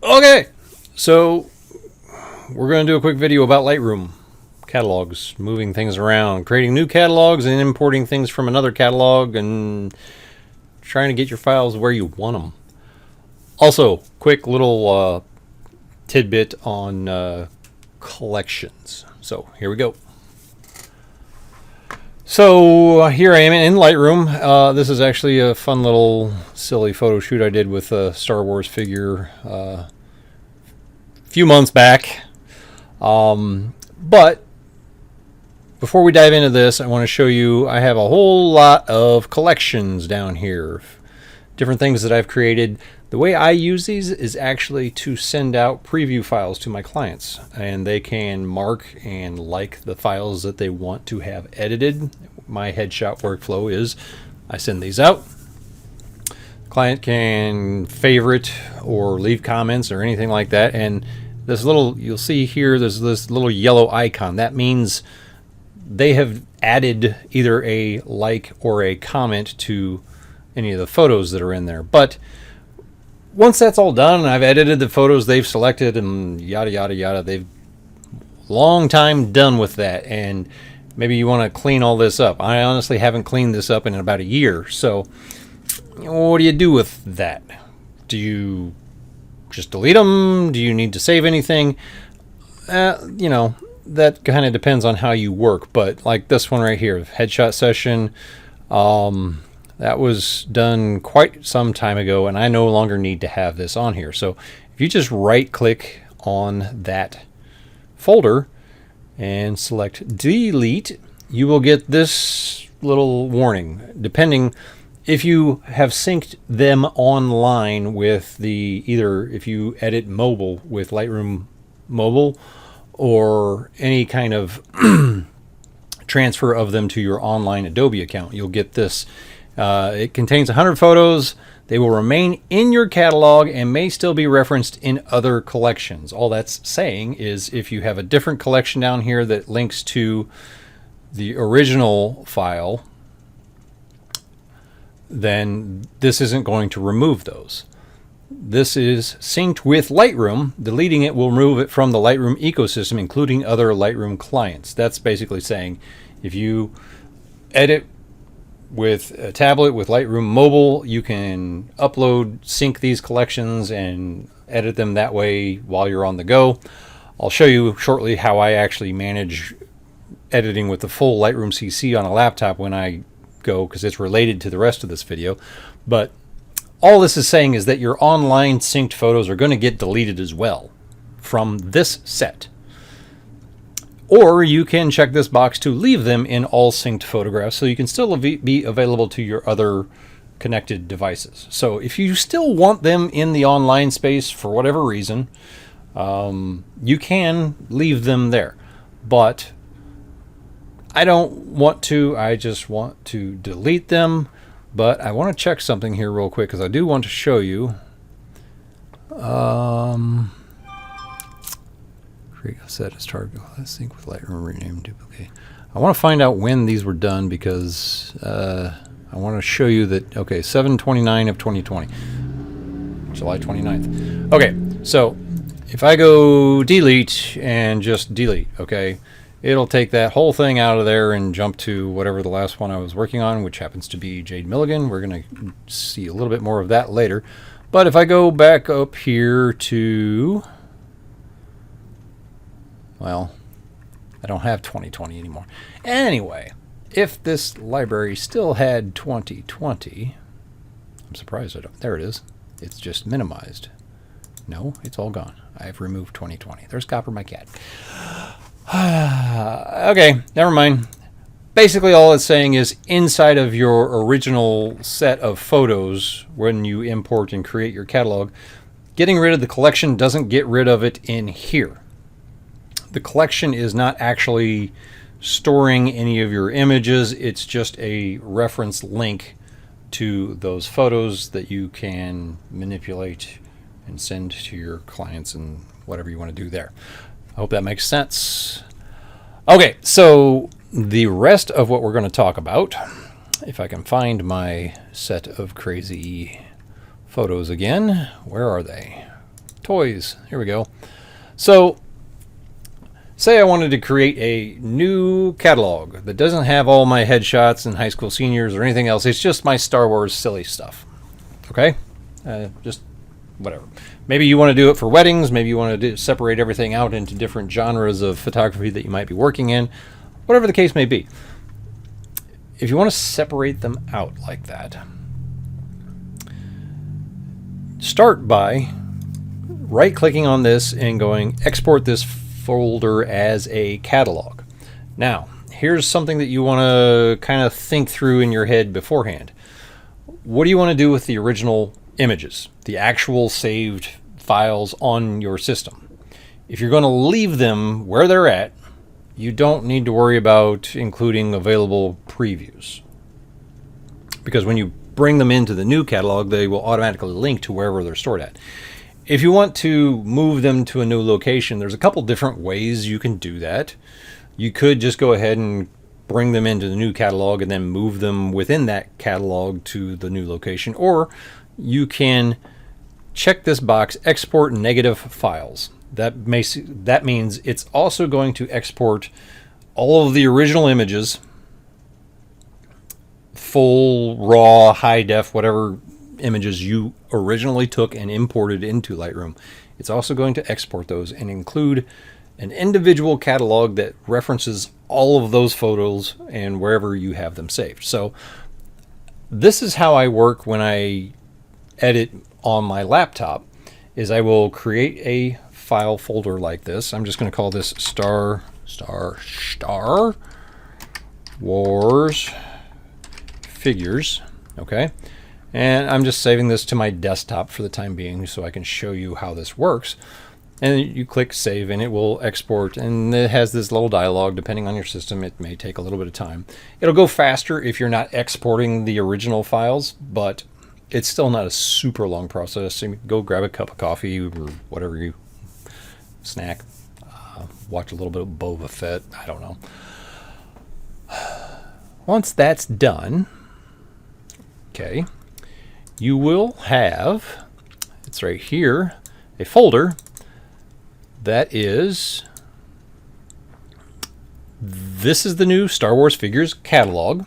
Okay, so we're going to do a quick video about Lightroom catalogs, moving things around, creating new catalogs and importing things from another catalog and trying to get your files where you want them. Also, quick little tidbit on collections. So here we go. So here I am in Lightroom. This is actually a fun little silly photo shoot I did with a Star Wars figure a few months back. But before we dive into this, I want to show you I have a whole lot of collections down here. Different things that I've created. The way I use these is actually to send out preview files to my clients, and they can mark and like the files that they want to have edited. My headshot workflow is I send these out. Client can favorite or leave comments or anything like that, and this little, you'll see here, there's this little yellow icon. That means they have added either a like or a comment to any of the photos that are in there. But once that's all done and I've edited the photos they've selected and yada yada yada, they've long time done with that, and maybe you want to clean all this up. I honestly haven't cleaned this up in about a year. So what do you do with that? Do you just delete them? Do you need to save anything? You know, that kind of depends on how you work. But like this one right here, headshot session, that was done quite some time ago, and I no longer need to have this on here. So if you just right click on that folder and select delete, you will get this little warning. Depending if you have synced them online with the, either if you edit mobile with Lightroom Mobile or any kind of transfer of them to your online Adobe account, you'll get this. It contains 100 photos. They will remain in your catalog and may still be referenced in other collections. All that's saying is if you have a different collection down here that links to the original file, then this isn't going to remove those. This is synced with Lightroom. Deleting it will remove it from the Lightroom ecosystem, including other Lightroom clients. That's basically saying if you edit with a tablet with Lightroom Mobile, you can upload, sync these collections and edit them that way while you're on the go. I'll show you shortly how I actually manage editing with the full Lightroom CC on a laptop when I go, because it's related to the rest of this video. But all this is saying is that your online synced photos are going to get deleted as well from this set. Or you can check this box to leave them in all synced photographs, so you can still be available to your other connected devices. So if you still want them in the online space for whatever reason, you can leave them there. But I don't want to. I just want to delete them. But I want to check something here real quick, because I do want to show you. Create a set as target. Let's sync with Lightroom, rename, duplicate. I want to find out when these were done, because I want to show you that. Okay, 7/29 of 2020, July 29th. Okay, so if I go delete and just delete, okay, it'll take that whole thing out of there and jump to whatever the last one I was working on, which happens to be Jade Milligan. We're going to see a little bit more of that later. But if I go back up here to, well, I don't have 2020 anymore. Anyway, if this library still had 2020, I'm surprised I don't. There it is. It's just minimized. No, it's all gone. I've removed 2020. There's Copper, my cat. Okay, never mind. Basically all it's saying is inside of your original set of photos, when you import and create your catalog, getting rid of the collection doesn't get rid of it in here. The collection is not actually storing any of your images. It's just a reference link to those photos that you can manipulate and send to your clients and whatever you want to do there. I hope that makes sense. Okay, so the rest of what we're going to talk about, if I can find my set of crazy photos again, where are they? toys. Here we go. So say I wanted to create a new catalog that doesn't have all my headshots and high school seniors or anything else. It's just my Star Wars silly stuff. Okay? Just whatever. Maybe you want to do it for weddings. Maybe you want to separate everything out into different genres of photography that you might be working in. Whatever the case may be. If you want to separate them out like that, start by right-clicking on this and going export this folder as a catalog. Now, here's something that you want to kind of think through in your head beforehand. What do you want to do with the original images, the actual saved files on your system? If you're going to leave them where they're at, you don't need to worry about including available previews, because when you bring them into the new catalog, they will automatically link to wherever they're stored at. If you want to move them to a new location, there's a couple different ways you can do that. You could just go ahead and bring them into the new catalog and then move them within that catalog to the new location, or you can check this box, export negative files. That means it's also going to export all of the original images, full, raw, high def, whatever images you originally took and imported into Lightroom. It's also going to export those and include an individual catalog that references all of those photos and wherever you have them saved. So this is how I work when I edit on my laptop, is I will create a file folder like this. I'm just going to call this Star Wars Figures. Okay. And I'm just saving this to my desktop for the time being so I can show you how this works. And you click save and it will export, and it has this little dialog. Depending on your system, it may take a little bit of time. It'll go faster if you're not exporting the original files, but it's still not a super long process. So you go grab a cup of coffee or whatever you snack, watch a little bit of Boba Fett, I don't know. Once that's done, okay, you will have, it's right here, a folder that is, this is the new Star Wars Figures catalog,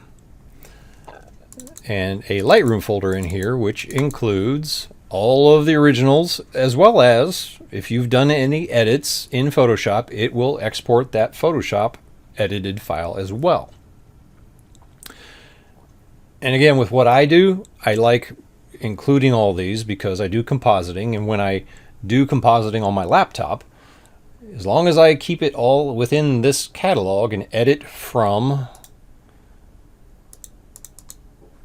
and a Lightroom folder in here which includes all of the originals, as well as if you've done any edits in Photoshop, it will export that Photoshop edited file as well. And again, with what I do, I like including all these because I do compositing, and when I do compositing on my laptop, as long as I keep it all within this catalog and edit from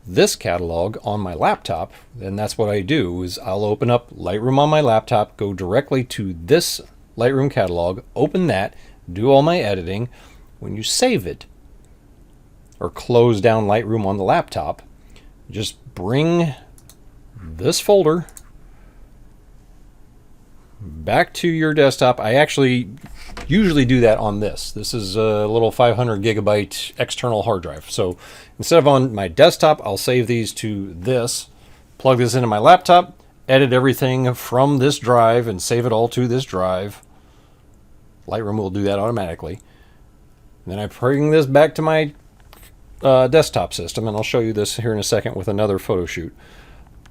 this catalog on my laptop, then that's what I do, is I'll open up Lightroom on my laptop, go directly to this Lightroom catalog, open that, do all my editing. When you save it or close down Lightroom on the laptop, just bring this folder back to your desktop. I actually usually do that on this. This is a little 500 gigabyte external hard drive. So instead of on my desktop, I'll save these to this, plug this into my laptop, edit everything from this drive and save it all to this drive. Lightroom will do that automatically. And then I bring this back to my desktop system, and I'll show you this here in a second with another photo shoot.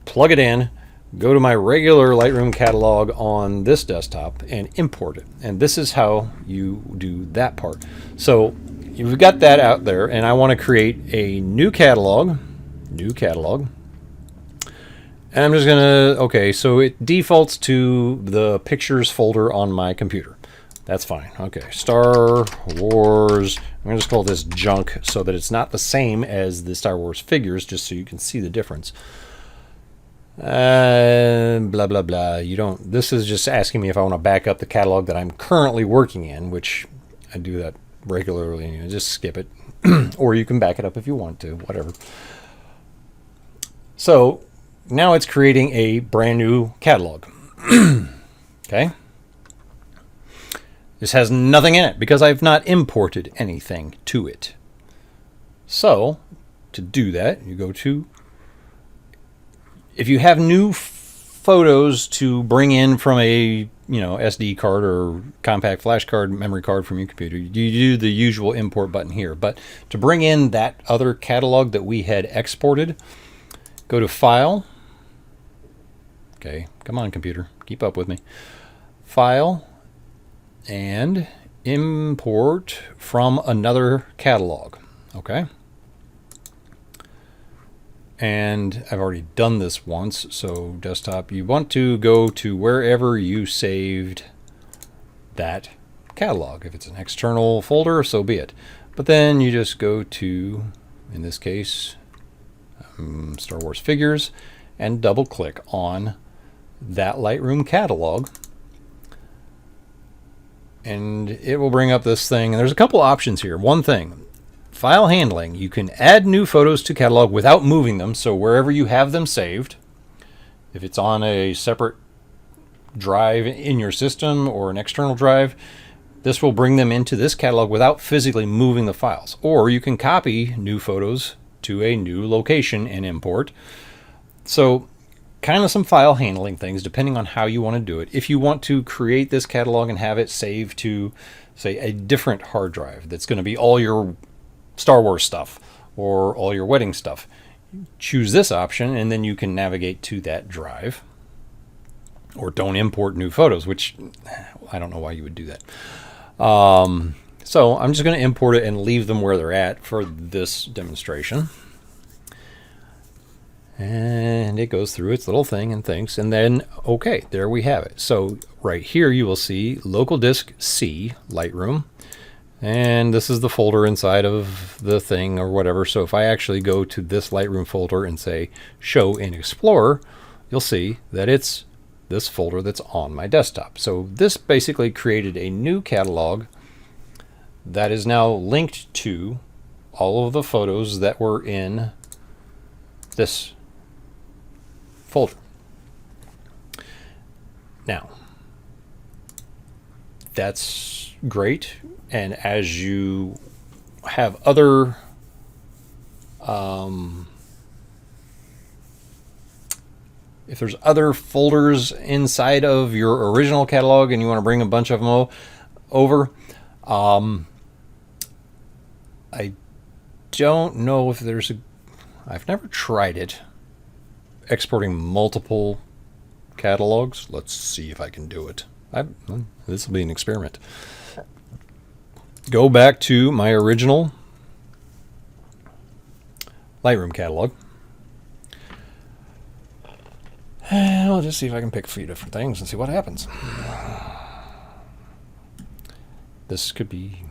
Plug it in, go to my regular Lightroom catalog on this desktop and import it. And this is how you do that part. So you've got that out there, and I want to create a new catalog. And I'm just gonna, okay, so it defaults to the pictures folder on my computer. That's fine. Okay, Star Wars, I'm gonna just call this junk so that it's not the same as the Star Wars figures, just so you can see the difference. Blah blah blah. You don't, this is just asking me if I want to back up the catalog that I'm currently working in, which I do that regularly. You know, just skip it or you can back it up if you want to, whatever. So now it's creating a brand new catalog. Okay, this has nothing in it because I've not imported anything to it. So to do that, you go to, if you have new photos to bring in from a SD card or compact flash card, memory card from your computer, you do the usual import button here. But to bring in that other catalog that we had exported, go to File. Okay, come on, computer, keep up with me. File and import from another catalog. Okay. And I've already done this once, so desktop, you want to go to wherever you saved that catalog. If it's an external folder, so be it. But then you just go to, in this case, Star Wars figures, and double click on that Lightroom catalog. And it will bring up this thing. And there's a couple options here. One thing. File handling. You can add new photos to catalog without moving them. So wherever you have them saved, if it's on a separate drive in your system or an external drive, this will bring them into this catalog without physically moving the files. Or you can copy new photos to a new location and import. So kind of some file handling things depending on how you want to do it. If you want to create this catalog and have it saved to, say, a different hard drive that's going to be all your Star Wars stuff or all your wedding stuff, choose this option and then you can navigate to that drive. Or don't import new photos, which I don't know why you would do that. So I'm just going to import it and leave them where they're at for this demonstration. And it goes through its little thing and thinks, and then okay, there we have it. So right here you will see local disk C Lightroom. And this is the folder inside of the thing or whatever. So if I actually go to this Lightroom folder and say show in Explorer, you'll see that it's this folder that's on my desktop. So this basically created a new catalog that is now linked to all of the photos that were in this folder. Now, that's great. And as you have other if there's other folders inside of your original catalog and you want to bring a bunch of them over, I don't know if there's I've never tried it, exporting multiple catalogs. Let's see if I can do it. This will be an experiment. Go back to my original Lightroom catalog. And I'll just see if I can pick a few different things and see what happens. This could be,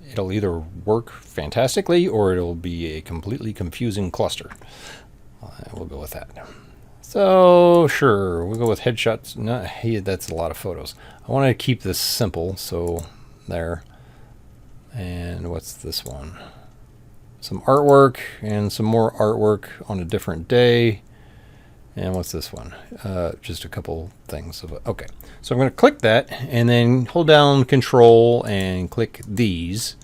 it'll either work fantastically or it'll be a completely confusing cluster. We'll go with that. So sure, we'll go with headshots. No, hey, that's a lot of photos. I want to keep this simple, so there. And what's this one? Some artwork and some more artwork on a different day. And what's this one? Just a couple things. Okay, so I'm going to click that and then hold down Control and click these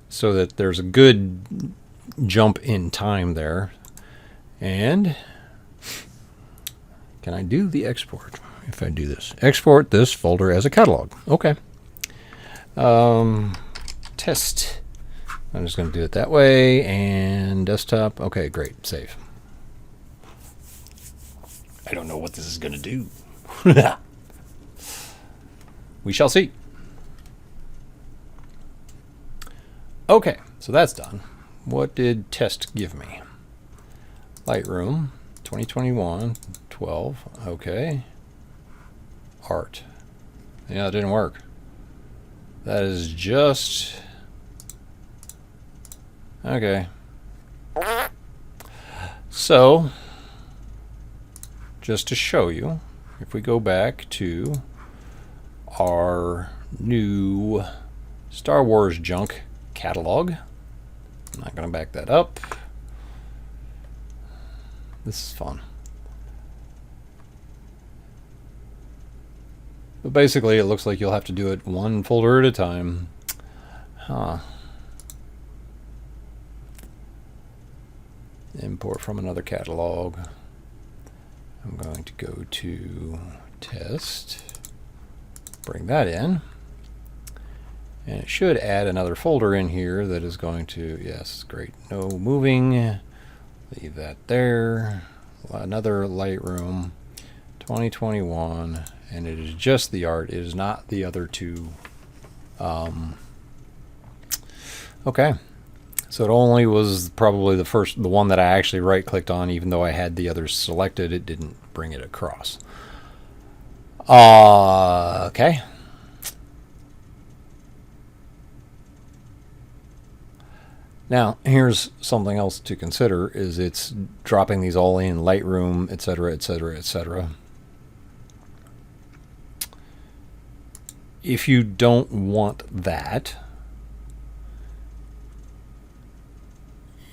so that there's a good jump in time there. And can I do the export? If I do this, export this folder as a catalog. Okay. Test. I'm just going to do it that way. And desktop. Okay, great. Save. I don't know what this is going to do. We shall see. Okay, so that's done. What did test give me? Lightroom 2021 12. Okay. Art. Yeah, it didn't work. That is just okay. So just to show you, if we go back to our new Star Wars junk catalog, I'm not going to back that up. This is fun. But basically it looks like you'll have to do it one folder at a time. Huh. Import from another catalog. I'm going to go to test, bring that in, and it should add another folder in here that is going to, yes, great, no moving, leave that there, another Lightroom 2021, and it is just the art, it is not the other two. Okay, so it only was probably the one that I actually right clicked on, even though I had the others selected, it didn't bring it across. Okay. Now, here's something else to consider, is it's dropping these all in Lightroom, etc., etc., etc. If you don't want that,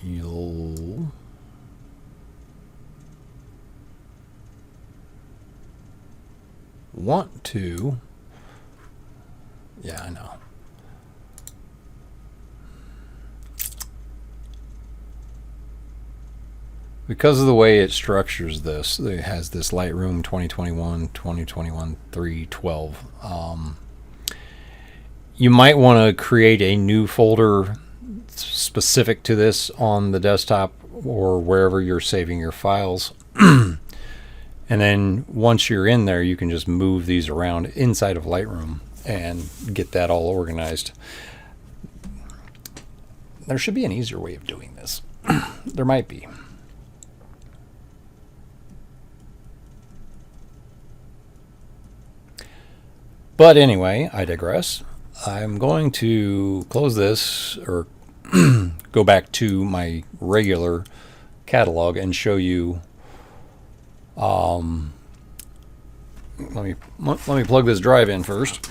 you'll want to, yeah, I know. Because of the way it structures this, it has this Lightroom 2021, 2021, 312. You might want to create a new folder specific to this on the desktop or wherever you're saving your files. And then once you're in there, you can just move these around inside of Lightroom and get that all organized. There should be an easier way of doing this. There might be. But anyway, I digress. I'm going to close this, or go back to my regular catalog and show you. Let me plug this drive in first.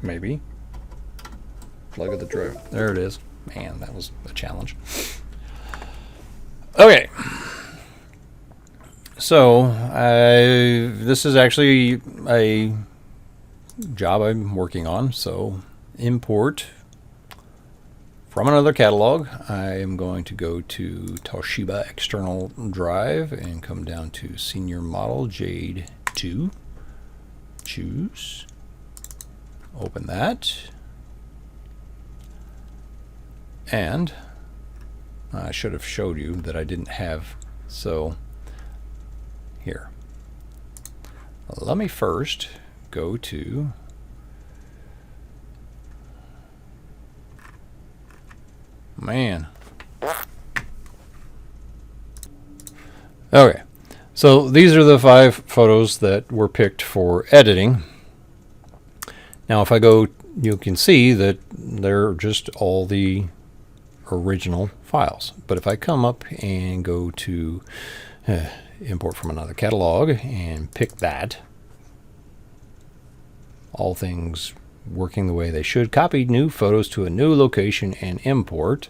Maybe. Plug of the drive. There it is. Man, that was a challenge. Okay. So, this is actually a job I'm working on. So, import from another catalog. I am going to go to Toshiba external drive and come down to senior model Jade 2. Choose. Open that. And I should have showed you that I didn't have, so here. Let me first go to Okay, so these are the 5 photos that were picked for editing. Now if I go, you can see that they're just all the original files. But if I come up and go to import from another catalog and pick that, all things working the way they should, copy new photos to a new location and import.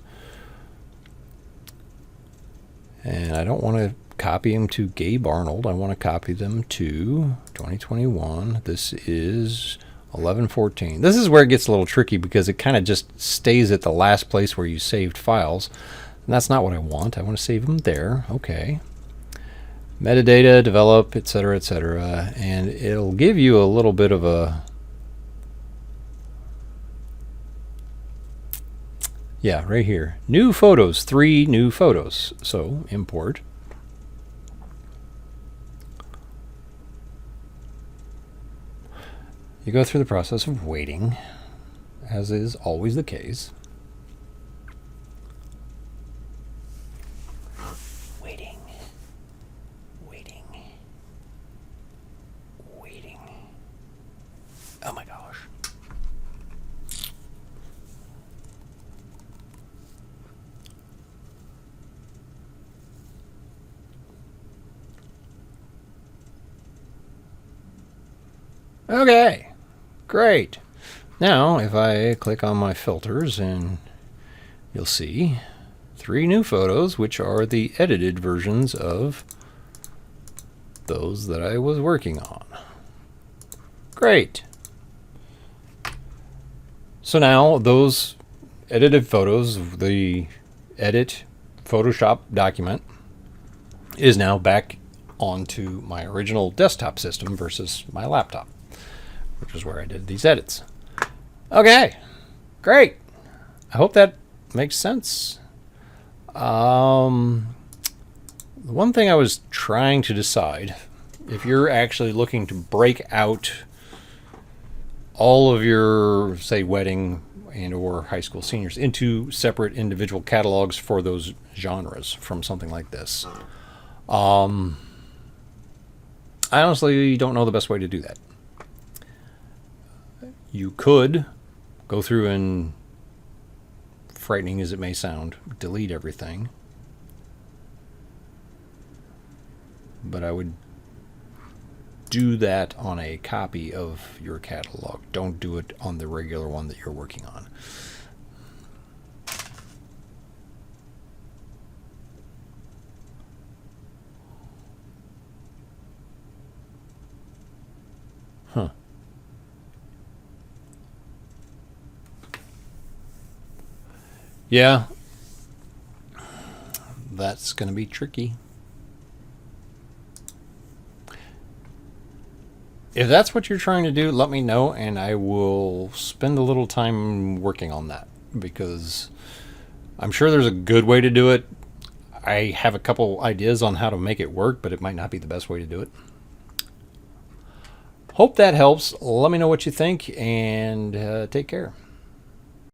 And I don't want to copy them to Gabe Arnold. I want to copy them to 2021. This is 1114. This is where it gets a little tricky because it kind of just stays at the last place where you saved files. And that's not what I want. I want to save them there. Okay. Metadata, develop, etc., etc. And it'll give you a little bit of a... Yeah, right here. New photos, 3 new photos. So, import. You go through the process of waiting, as is always the case. Waiting. Oh my gosh. Okay. Great. Now, if I click on my filters, and you'll see 3 new photos, which are the edited versions of those that I was working on. Great. So now those edited photos, the edit Photoshop document, is now back onto my original desktop system versus my laptop, which is where I did these edits. Okay, great. I hope that makes sense. The one thing I was trying to decide, if you're actually looking to break out all of your, say, wedding and or high school seniors into separate individual catalogs for those genres from something like this, I honestly don't know the best way to do that. You could go through and, frightening as it may sound, delete everything. But I would do that on a copy of your catalog. Don't do it on the regular one that you're working on. Huh. Yeah. That's going to be tricky. If that's what you're trying to do, let me know and I will spend a little time working on that, because I'm sure there's a good way to do it. I have a couple ideas on how to make it work, but it might not be the best way to do it. Hope that helps. Let me know what you think, and take care.